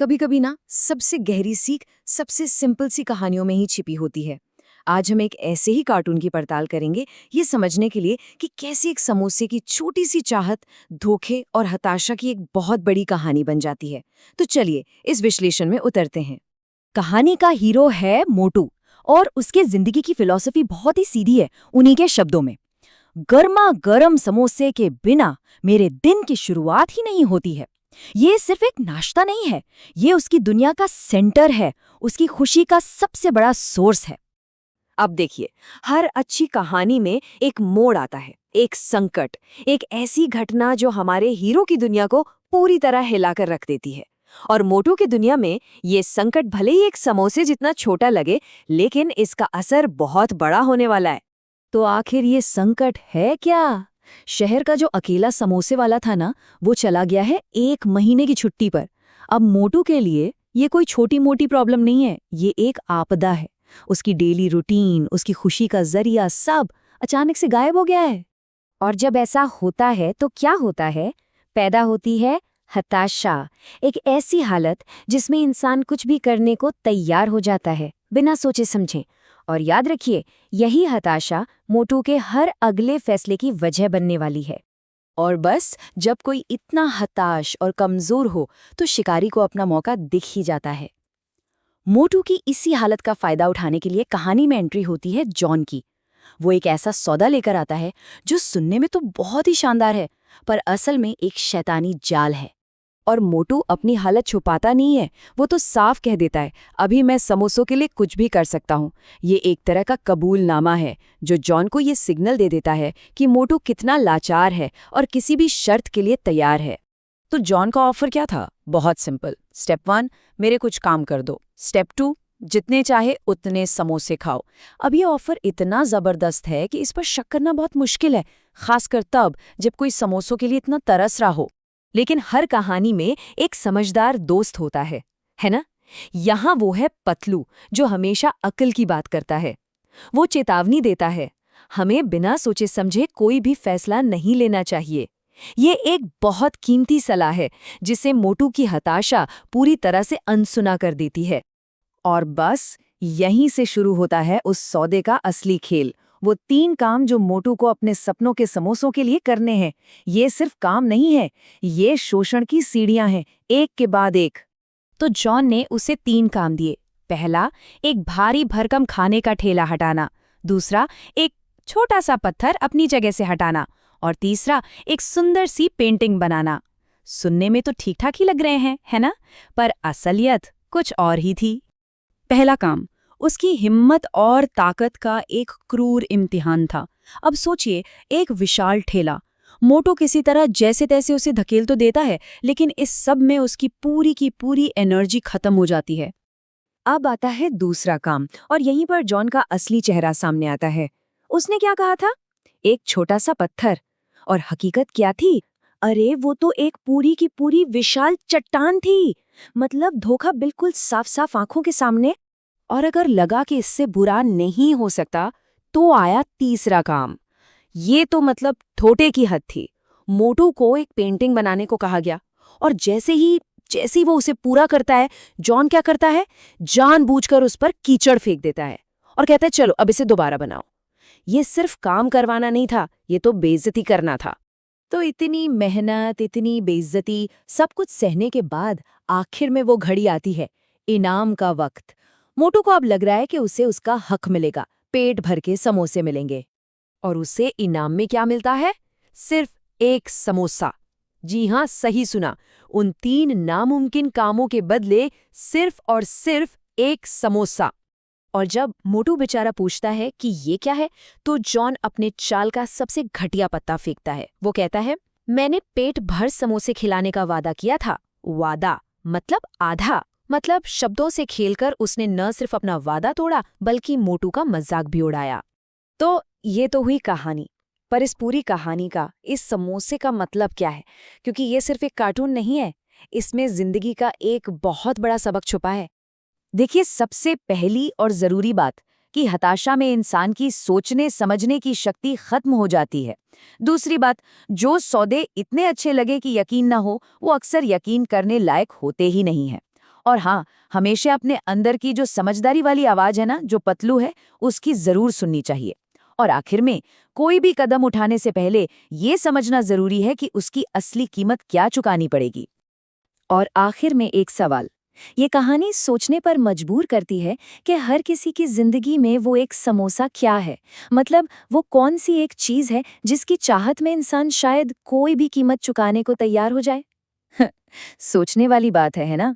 कभी कभी ना सबसे गहरी सीख सबसे सिंपल सी कहानियों में ही छिपी होती है। आज हम एक ऐसे ही कार्टून की पड़ताल करेंगे, ये समझने के लिए कि कैसे एक समोसे की छोटी सी चाहत धोखे और हताशा की एक बहुत बड़ी कहानी बन जाती है। तो चलिए इस विश्लेषण में उतरते हैं। कहानी का हीरो है मोटू और उसके जिंदगी की फिलॉसफी बहुत ही सीधी है। उन्हीं के शब्दों में, गर्मा गर्म समोसे के बिना मेरे दिन की शुरुआत ही नहीं होती है। ये सिर्फ एक नाश्ता नहीं है, ये उसकी दुनिया का सेंटर है, उसकी खुशी का सबसे बड़ा सोर्स है। अब देखिए, हर अच्छी कहानी में एक मोड़ आता है, एक संकट, एक ऐसी घटना जो हमारे हीरो की दुनिया को पूरी तरह हिलाकर रख देती है। और मोटू की दुनिया में ये संकट भले ही एक समोसे जितना छोटा लगे, लेकिन इसका असर बहुत बड़ा होने वाला है। तो आखिर ये संकट है क्या? शहर का जो अकेला समोसे वाला था ना, वो चला गया है 1 महीने की छुट्टी पर। अब मोटू के लिए ये कोई छोटी मोटी प्रॉब्लम नहीं है, ये एक आपदा है। उसकी डेली रूटीन, उसकी खुशी का जरिया, सब अचानक से गायब हो गया है। और जब ऐसा होता है तो क्या होता है? पैदा होती है हताशा, एक ऐसी हालत जिसमें इंसान कुछ भी करने को तैयार हो जाता है बिना सोचे समझे। और याद रखिए, यही हताशा मोटू के हर अगले फैसले की वजह बनने वाली है। और बस जब कोई इतना हताश और कमजोर हो तो शिकारी को अपना मौका दिख ही जाता है। मोटू की इसी हालत का फायदा उठाने के लिए कहानी में एंट्री होती है जॉन की। वो एक ऐसा सौदा लेकर आता है जो सुनने में तो बहुत ही शानदार है, पर असल में एक शैतानी जाल है। और मोटू अपनी हालत छुपाता नहीं है, वो तो साफ कह देता है, अभी मैं समोसों के लिए कुछ भी कर सकता हूँ। ये एक तरह का कबूलनामा है जो जॉन को ये सिग्नल दे देता है कि मोटू कितना लाचार है और किसी भी शर्त के लिए तैयार है। तो जॉन का ऑफर क्या था? बहुत सिंपल। स्टेप 1, मेरे कुछ काम कर दो। स्टेप 2, जितने चाहे उतने समोसे खाओ। अब ये ऑफर इतना जबरदस्त है कि इस पर शक करना बहुत मुश्किल है, खासकर तब जब कोई समोसों के लिए इतना तरस रहा हो। लेकिन हर कहानी में एक समझदार दोस्त होता है ना? यहाँ वो है पतलू, जो हमेशा अक्ल की बात करता है। वो चेतावनी देता है, हमें बिना सोचे समझे कोई भी फैसला नहीं लेना चाहिए। ये एक बहुत कीमती सलाह है जिसे मोटू की हताशा पूरी तरह से अनसुना कर देती है। और बस यहीं से शुरू होता है उस सौदे का असली खेल। वो 3 काम जो मोटू को अपने सपनों के समोसों के लिए करने हैं। ये सिर्फ काम नहीं है, ये शोषण की सीढ़ियां हैं, एक के बाद एक। तो जॉन ने उसे 3 काम दिए। पहला, एक भारी भरकम खाने का ठेला हटाना। दूसरा, एक छोटा सा पत्थर अपनी जगह से हटाना। और तीसरा, एक सुंदर सी पेंटिंग बनाना। सुनने में तो ठीक ठाक ही लग रहे हैं, है ना? पर असलियत कुछ और ही थी। पहला काम उसकी हिम्मत और ताकत का एक क्रूर इम्तिहान था। अब सोचिए, एक विशाल ठेला, मोटू किसी तरह जैसे तैसे उसे धकेल तो देता है, लेकिन इस सब में उसकी पूरी की पूरी एनर्जी खत्म हो जाती है। अब आता है दूसरा काम, और यहीं पर जॉन का असली चेहरा सामने आता है। उसने क्या कहा था? एक छोटा सा पत्थर। और हकीकत क्या थी? अरे वो तो एक पूरी की पूरी विशाल चट्टान थी। मतलब धोखा बिल्कुल साफ साफ आंखों के सामने। और अगर लगा कि इससे बुरा नहीं हो सकता, तो आया तीसरा काम। ये तो मतलब थोटे की हद थी। मोटू को एक पेंटिंग बनाने को कहा गया, और जैसे ही वो उसे पूरा करता है, जॉन क्या करता है? जानबूझकर उस पर कीचड़ फेंक देता है और कहता है, चलो अब इसे दोबारा बनाओ। ये सिर्फ काम करवाना नहीं था, ये तो बेइज्जती करना था। तो इतनी मेहनत, इतनी बेइज्जती, सब कुछ सहने के बाद आखिर में वो घड़ी आती है, इनाम का वक्त। मोटू को अब लग रहा है कि उसे उसका हक मिलेगा, पेट भर के समोसे मिलेंगे। और उसे इनाम में क्या मिलता है? सिर्फ एक समोसा। जी हाँ, सही सुना। उन 3 नामुमकिन कामों के बदले सिर्फ और सिर्फ एक समोसा। और जब मोटू बेचारा पूछता है कि ये क्या है, तो जॉन अपने चाल का सबसे घटिया पत्ता फेंकता है। वो कहता है, मैंने पेट भर समोसे खिलाने का वादा किया था। वादा मतलब आधा। मतलब शब्दों से खेलकर उसने न सिर्फ अपना वादा तोड़ा, बल्कि मोटू का मजाक भी उड़ाया। तो ये तो हुई कहानी, पर इस पूरी कहानी का, इस समोसे का मतलब क्या है? क्योंकि ये सिर्फ एक कार्टून नहीं है, इसमें जिंदगी का एक बहुत बड़ा सबक छुपा है। देखिए, सबसे पहली और जरूरी बात कि हताशा में इंसान की सोचने समझने की शक्ति खत्म हो जाती है। दूसरी बात, जो सौदे इतने अच्छे लगे कि यकीन न हो, वो अक्सर यकीन करने लायक होते ही नहीं हैं। और हाँ, हमेशा अपने अंदर की जो समझदारी वाली आवाज है ना, जो पतलू है, उसकी जरूर सुननी चाहिए। और आखिर में, कोई भी कदम उठाने से पहले ये समझना जरूरी है कि उसकी असली कीमत क्या चुकानी पड़ेगी। और आखिर में एक सवाल, ये कहानी सोचने पर मजबूर करती है कि हर किसी की जिंदगी में वो एक समोसा क्या है, मतलब वो कौन सी एक चीज है जिसकी चाहत में इंसान शायद कोई भी कीमत चुकाने को तैयार हो जाए। सोचने वाली बात है ना?